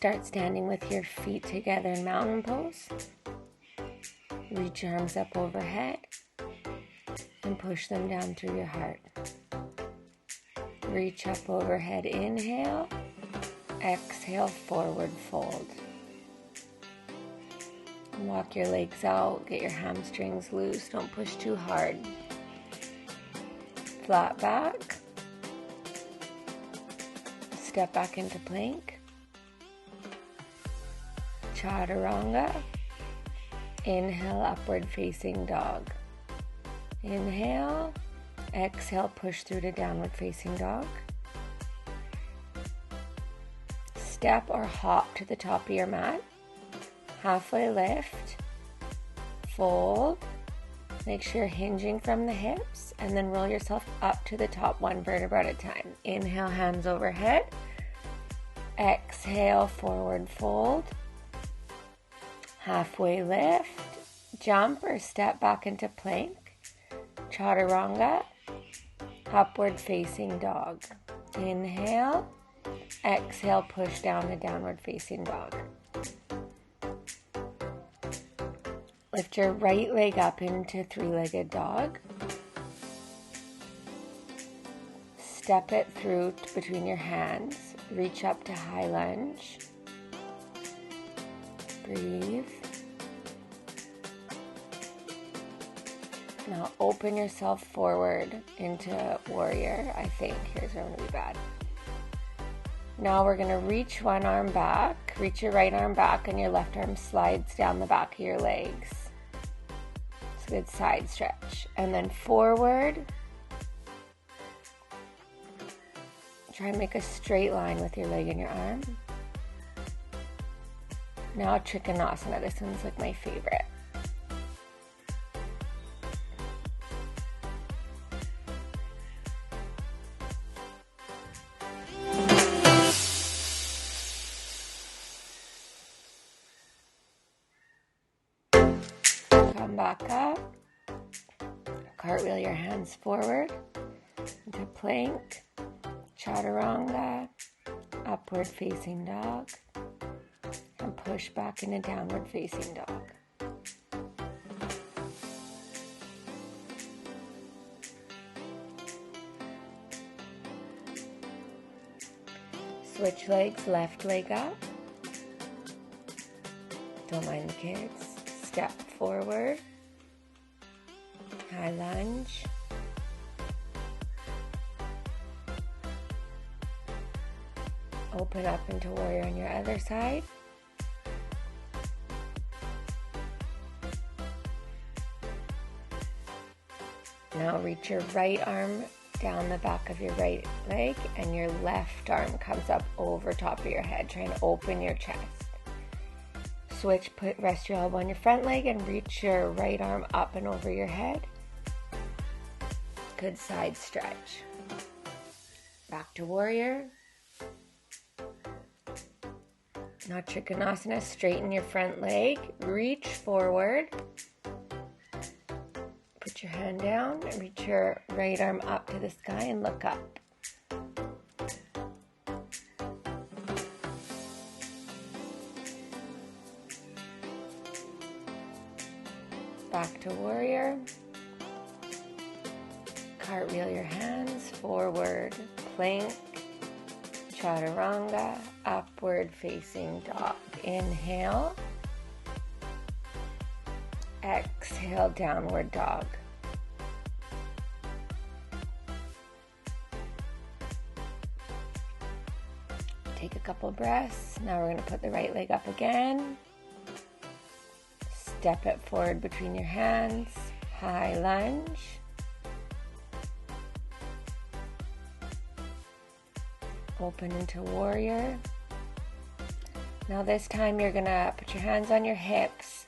Start standing with your feet together in mountain pose. Reach your arms up overhead and push them down through your heart. Reach up overhead, inhale. Exhale, forward fold. Walk your legs out, get your hamstrings loose, don't push too hard. Flat back. Step back into plank. Chaturanga. Inhale, upward facing dog. Inhale. Exhale, push through to downward facing dog. Step or hop to the top of your mat. Halfway lift. Fold. Make sure you're hinging from the hips, and then roll yourself up to the top, one vertebra at a time. Inhale, hands overhead. Exhale, forward fold. Halfway lift. Jump or step back into plank. Chaturanga. Upward facing dog. Inhale. Exhale, push down to downward facing dog. Lift your right leg up into three-legged dog. Step it through between your hands. Reach up to high lunge. Breathe. Now open yourself forward into warrior. I think here's where I'm going to be bad. Now we're going to reach one arm back. Reach your right arm back and your left arm slides down the back of your legs. It's a good side stretch. And then forward. Try and make a straight line with your leg and your arm. Now Trikonasana. This one's like my favorite. Come back up. Cartwheel your hands forward into plank. Chaturanga. Upward facing dog. And push back into downward facing dog. Switch legs, left leg up. Don't mind the kids. Step forward. High lunge. Open up into warrior on your other side. Now reach your right arm down the back of your right leg and your left arm comes up over top of your head. Try and open your chest. Switch, rest your elbow on your front leg and reach your right arm up and over your head. Good side stretch. Back to warrior. Now Trikonasana, straighten your front leg, reach forward. Put your hand down and reach your right arm up to the sky and look up. Back to warrior. Cartwheel your hands forward, plank, chaturanga, upward facing dog. Inhale. Exhale, downward dog. Take a couple breaths. Now we're going to put the right leg up again. Step it forward between your hands. High lunge. Open into warrior. Now this time you're going to put your hands on your hips.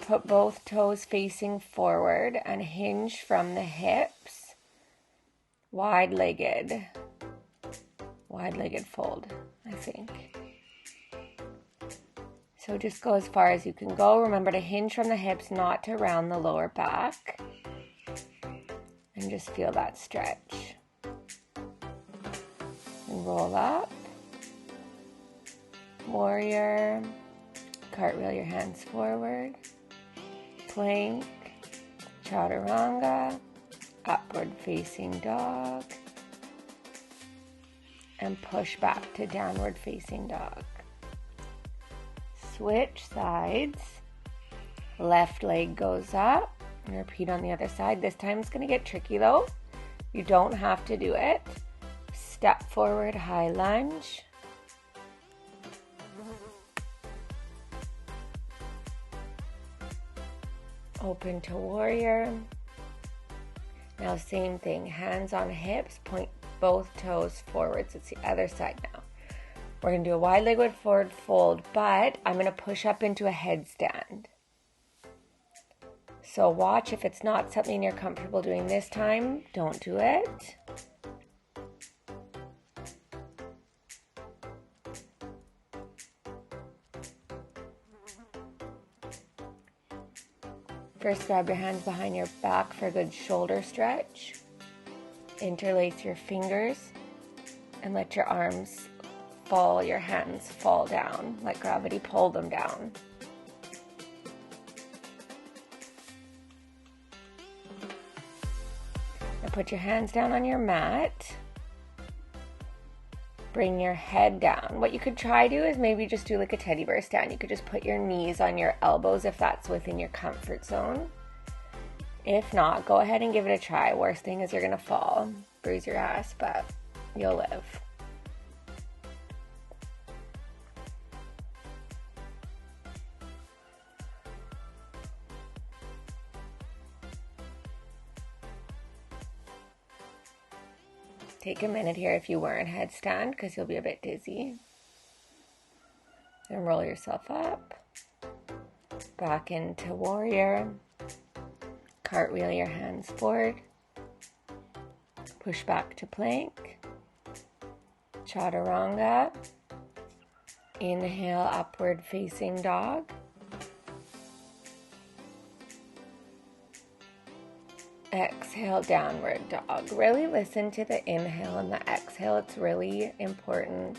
Put both toes facing forward and hinge from the hips. Wide-legged fold, I think. So just go as far as you can go. Remember to hinge from the hips, not to round the lower back. And just feel that stretch. And roll up. warrior, cartwheel your hands forward, plank, chaturanga, upward facing dog, and push back to downward facing dog. Switch sides, left leg goes up, and repeat on the other side. This time it's going to get tricky though. You don't have to do it. Step forward, high lunge. Open to warrior. Now same thing, hands on hips, point both toes forwards. It's the other side now. We're going to do a wide leg forward fold, but I'm going to push up into a headstand. So watch, if it's not something you're comfortable doing this time, don't do it. First, grab your hands behind your back for a good shoulder stretch. Interlace your fingers and let your arms fall, your hands fall down. Let gravity pull them down. Now put your hands down on your mat. Bring your head down. What you could try to do is maybe just do like a teddy bear stand. You could just put your knees on your elbows if that's within your comfort zone. If not, go ahead and give it a try. Worst thing is you're gonna fall, bruise your ass, but you'll live. Take a minute here if you were in headstand because you'll be a bit dizzy. And roll yourself up. Back into warrior. Cartwheel your hands forward. Push back to plank. Chaturanga. Inhale, upward facing dog. Exhale, downward dog. Really listen to the inhale and the exhale. It's really important.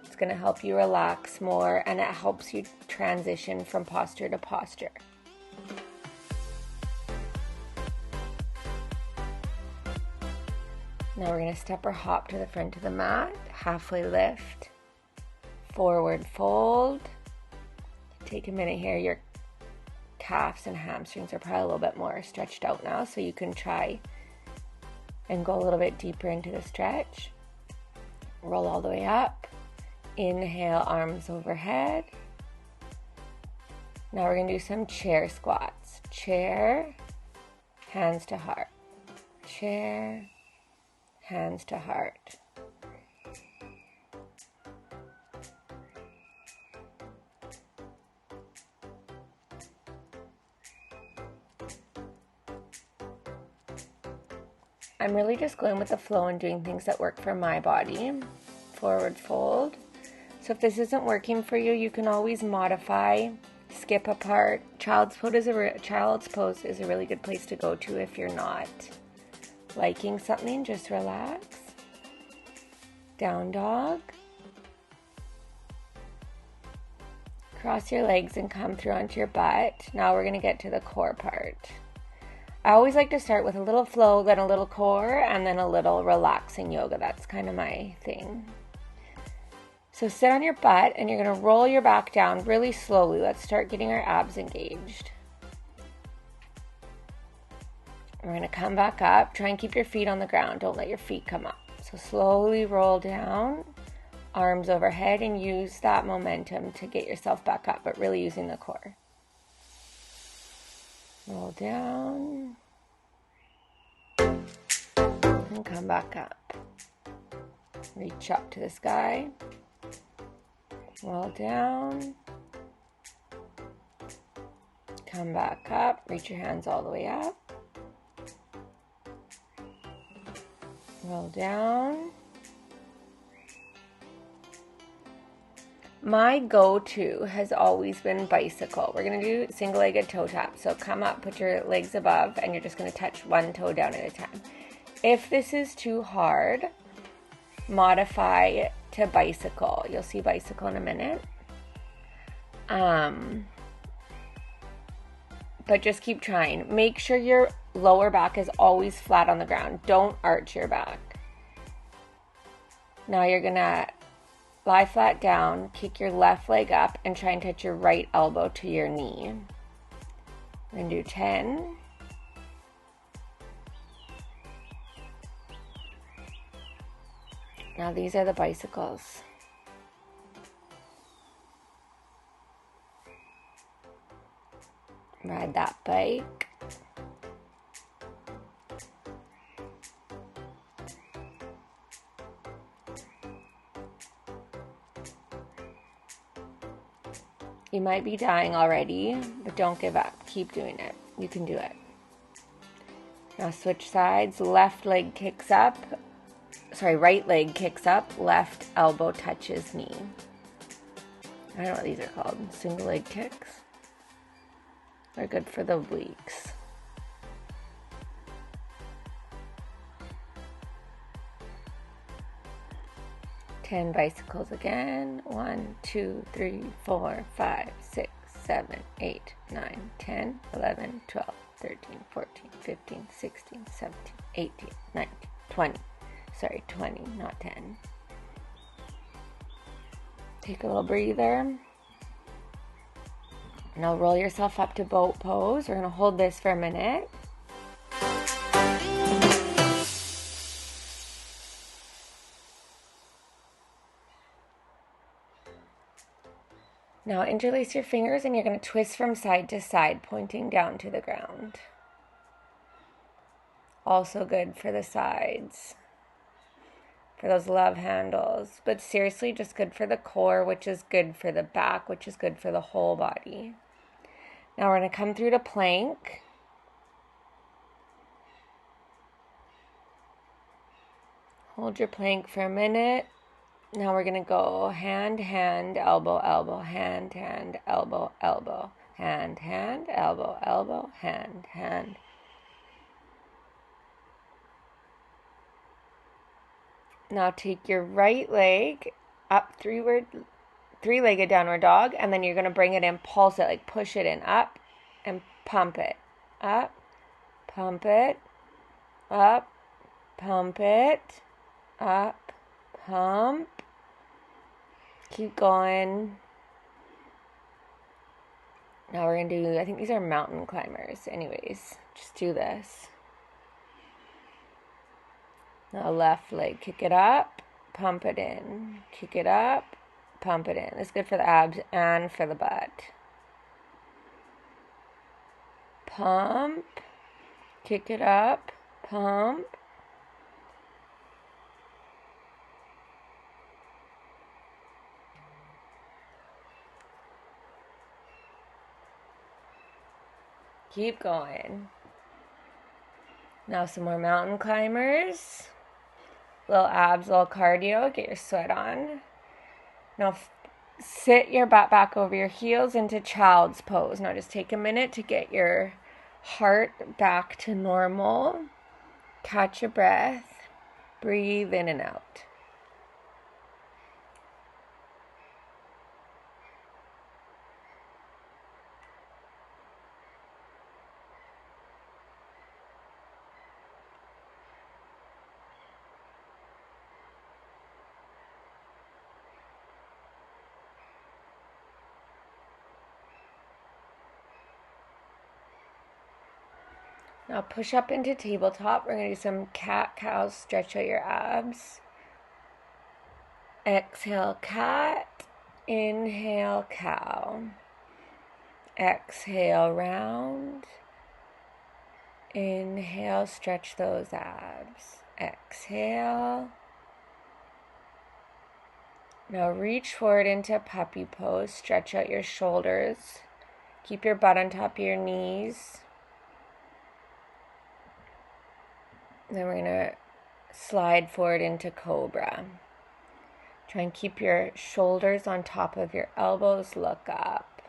It's going to help you relax more, and it helps you transition from posture to posture. Now we're going to step or hop to the front of the mat. Halfway lift. Forward fold. Take a minute here. Your calves and hamstrings are probably a little bit more stretched out now, so you can try and go a little bit deeper into the stretch. Roll all the way up. Inhale, arms overhead. Now we're going to do some chair squats. Chair, hands to heart. Chair, hands to heart. I'm really just going with the flow and doing things that work for my body. Forward fold. So if this isn't working for you, you can always modify, skip a part. Child's pose is a really good place to go to if you're not liking something. Just relax. Down dog. Cross your legs and come through onto your butt. Now we're going to get to the core part. I always like to start with a little flow, then a little core, and then a little relaxing yoga. That's kind of my thing. So sit on your butt, and you're going to roll your back down really slowly. Let's start getting our abs engaged. We're going to come back up. Try and keep your feet on the ground. Don't let your feet come up. So slowly roll down, arms overhead, and use that momentum to get yourself back up, but really using the core. Roll down and come back up. Reach up to the sky. Roll down. Come back up. Reach your hands all the way up. Roll down. My go-to has always been bicycle. We're going to do single-legged toe tap. So come up, put your legs above, and you're just going to touch one toe down at a time. If this is too hard, modify to bicycle. You'll see bicycle in a minute. But just keep trying. Make sure your lower back is always flat on the ground. Don't arch your back. Now you're gonna lie flat down, kick your left leg up, and try and touch your right elbow to your knee. We're gonna do 10. Now these are the bicycles. Ride that bike. You might be dying already, but don't give up. Keep doing it. You can do it. Now switch sides. Left leg kicks up. Sorry, right leg kicks up. Left elbow touches knee. I don't know what these are called. Single leg kicks. They're good for the obliques. Ten bicycles again. 1, 2, 3, 4, 5, 6, 7, 8, 9, 10, 11, 12, 13, 14, 15, 16, 17, 18, 19, 20. Sorry, 20, not 10. Take a little breather. Now roll yourself up to boat pose. We're going to hold this for a minute. Now interlace your fingers and you're going to twist from side to side, pointing down to the ground. Also good for the sides, for those love handles. But seriously, just good for the core, which is good for the back, which is good for the whole body. Now we're going to come through to plank. Hold your plank for a minute. Now we're going to go hand, hand, elbow, elbow, hand, hand, elbow, elbow, hand, hand, elbow, elbow, hand, hand. Now take your right leg up, three-legged downward dog, and then you're going to bring it in, pulse it, like push it in, up, and pump it. Up, pump it, up, pump it, up, pump. Keep going. Now we're going to do, I think these are mountain climbers. Anyways, just do this. Now left leg, kick it up, pump it in. Kick it up, pump it in. It's good for the abs and for the butt. Pump, kick it up, pump. Keep going. Now some more mountain climbers. Little abs, little cardio. Get your sweat on. Now sit your butt back over your heels into child's pose. Now just take a minute to get your heart back to normal. Catch your breath. Breathe in and out. Now push up into tabletop. We're going to do some cat-cow, stretch out your abs. Exhale, cat. Inhale, cow. Exhale, round. Inhale, stretch those abs. Exhale. Now reach forward into puppy pose. Stretch out your shoulders. Keep your butt on top of your knees. Then we're going to slide forward into cobra. Try and keep your shoulders on top of your elbows. Look up.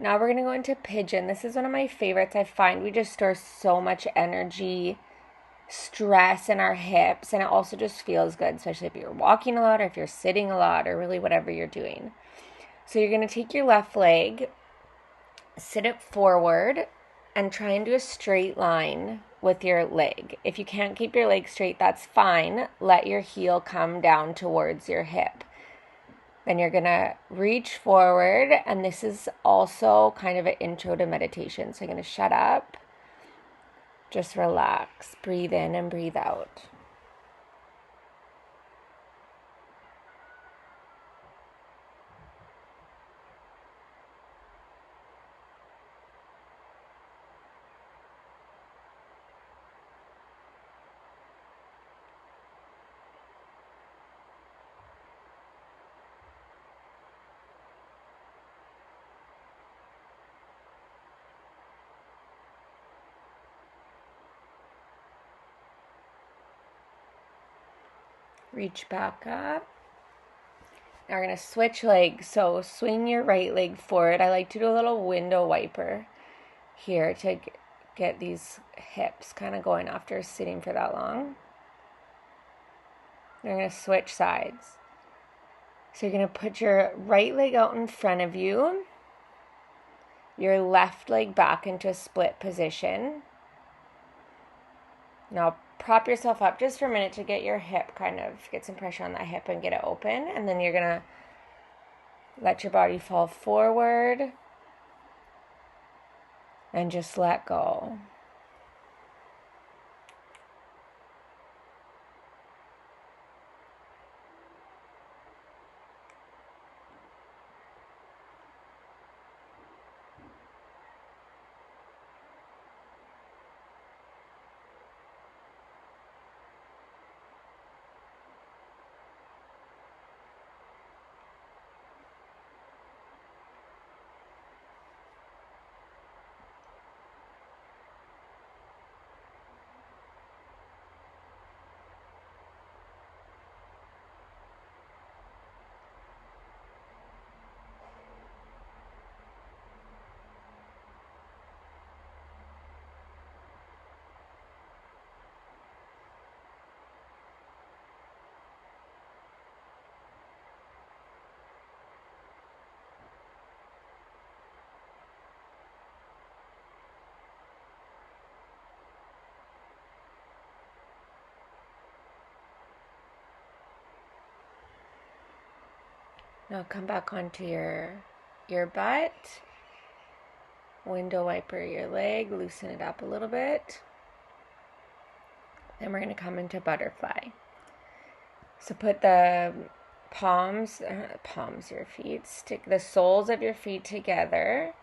Now we're going to go into pigeon. This is one of my favorites. I find we just store so much energy, stress in our hips, and it also just feels good, especially if you're walking a lot or if you're sitting a lot or really whatever you're doing. So you're going to take your left leg, sit it forward, and try and do a straight line with your leg. If you can't keep your leg straight, that's fine. Let your heel come down towards your hip. Then you're going to reach forward, and this is also kind of an intro to meditation. So you're going to shut up, just relax, breathe in and breathe out. Reach back up. Now we're going to switch legs. So swing your right leg forward. I like to do a little window wiper here to get these hips kind of going after sitting for that long. We're going to switch sides. So you're going to put your right leg out in front of you, your left leg back into a split position. Now prop yourself up just for a minute to get your hip get some pressure on that hip and get it open. And then you're going to let your body fall forward and just let go. Now come back onto your butt. Window wiper your leg, loosen it up a little bit. Then we're going to come into butterfly. So put the your feet, stick the soles of your feet together.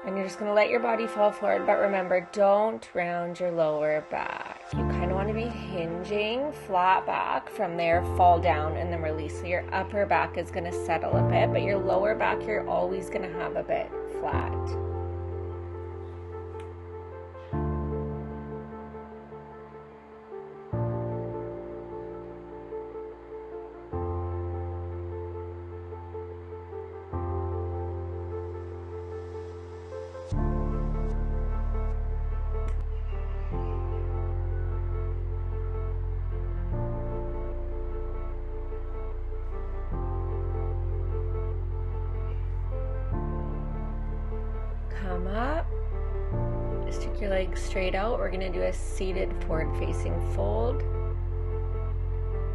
And you're just going to let your body fall forward, but remember, don't round your lower back. You kind of want to be hinging flat back. From there, fall down and then release. So your upper back is going to settle a bit, but your lower back, you're always going to have a bit flat. Come up, stick your legs straight out. We're going to do a seated forward facing fold.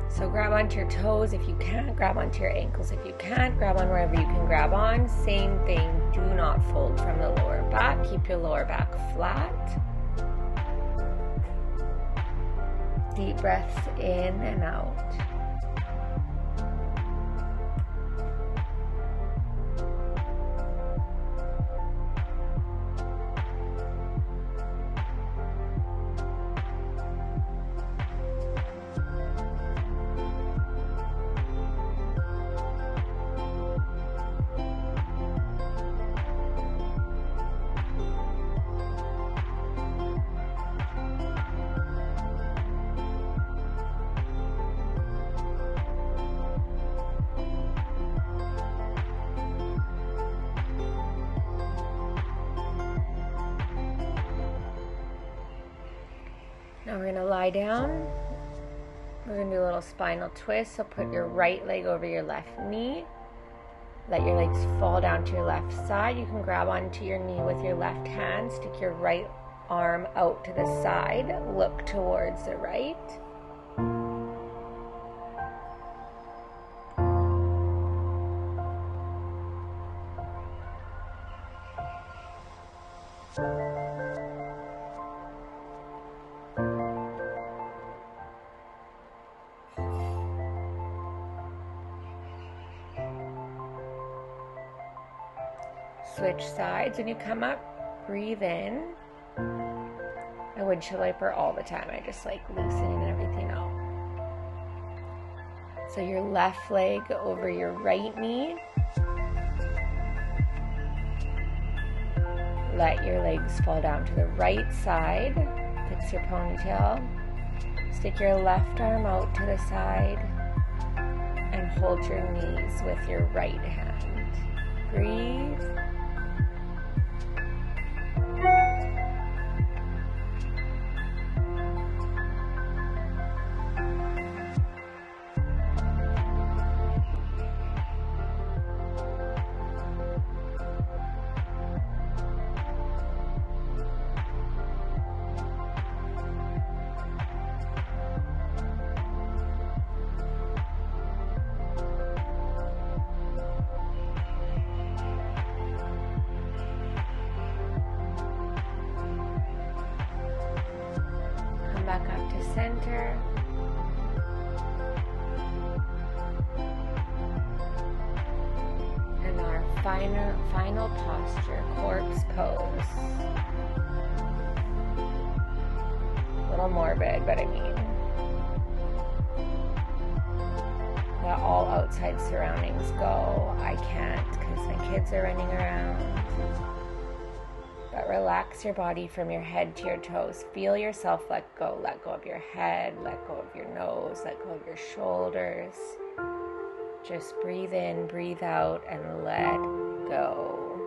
So grab onto your toes if you can't, grab onto your ankles if you can't, grab on wherever you can grab on. Same thing, do not fold from the lower back, keep your lower back flat. Deep breaths in and out. We're going to lie down. We're going to do a little spinal twist. So put your right leg over your left knee. Let your legs fall down to your left side. You can grab onto your knee with your left hand. Stick your right arm out to the side. Look towards the right. Switch sides. When you come up, breathe in. I windshield wiper all the time. I just like loosening everything out. So your left leg over your right knee. Let your legs fall down to the right side. Fix your ponytail. Stick your left arm out to the side and hold your knees with your right hand. Breathe. Back up to center. And our final posture, corpse pose. A little morbid, but I mean, let all outside surroundings go. I can't because my kids are running around. But relax your body from your head to your toes. Feel yourself let go. Let go of your head, let go of your nose, let go of your shoulders. Just breathe in, breathe out, and let go.